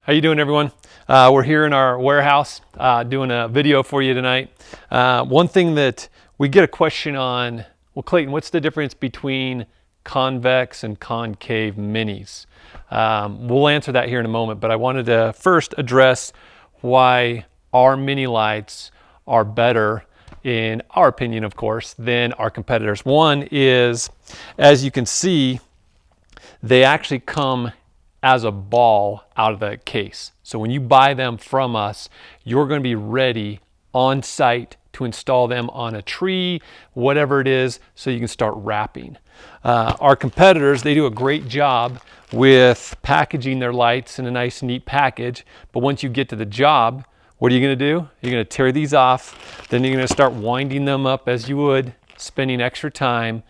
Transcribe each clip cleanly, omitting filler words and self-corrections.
How you doing, everyone? We're here in our warehouse doing a video for you tonight. One thing that we get a question on, well, Clayton, what's the difference between convex and concave minis? We'll answer that here in a moment, but I wanted to first address why our mini lights are better, in our opinion, of course, than our competitors. One is, as you can see, they actually come as a ball out of the case. So when you buy them from us, you're going to be ready on site to install them on a tree, whatever it is, so you can start wrapping. Our competitors, they do a great job with packaging their lights in a nice, neat package. But once you get to the job, what are you going to do? You're going to tear these off. Then you're going to start winding them up as you would, spending extra time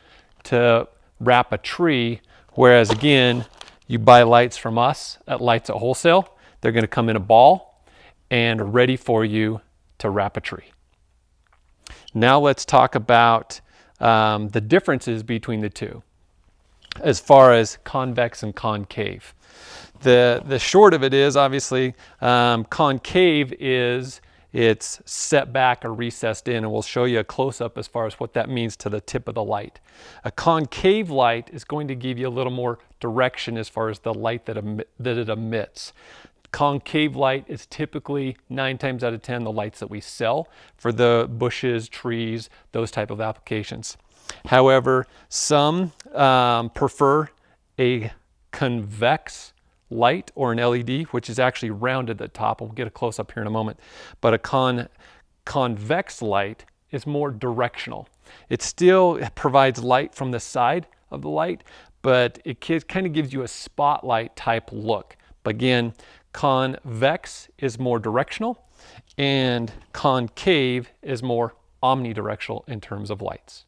to wrap a tree. Whereas again, you buy lights from us at Lights at Wholesale. They're going to come in a ball and ready for you to wrap a tree. Now let's talk about the differences between the two as far as convex and concave. The short of it is, obviously, concave is it's set back or recessed in, and we'll show you a close-up as far as what that means to the tip of the light. A concave light is going to give you a little more direction as far as the light that it emits. Concave light is typically 9 times out of 10 the lights that we sell for the bushes, trees, those type of applications. However, some prefer a convex light or an LED, which is actually rounded at the top. We'll get a close up here in a moment. But a convex light is more directional. It still provides light from the side of the light, but it kind of gives you a spotlight type look. But again, convex is more directional and concave is more omnidirectional in terms of lights.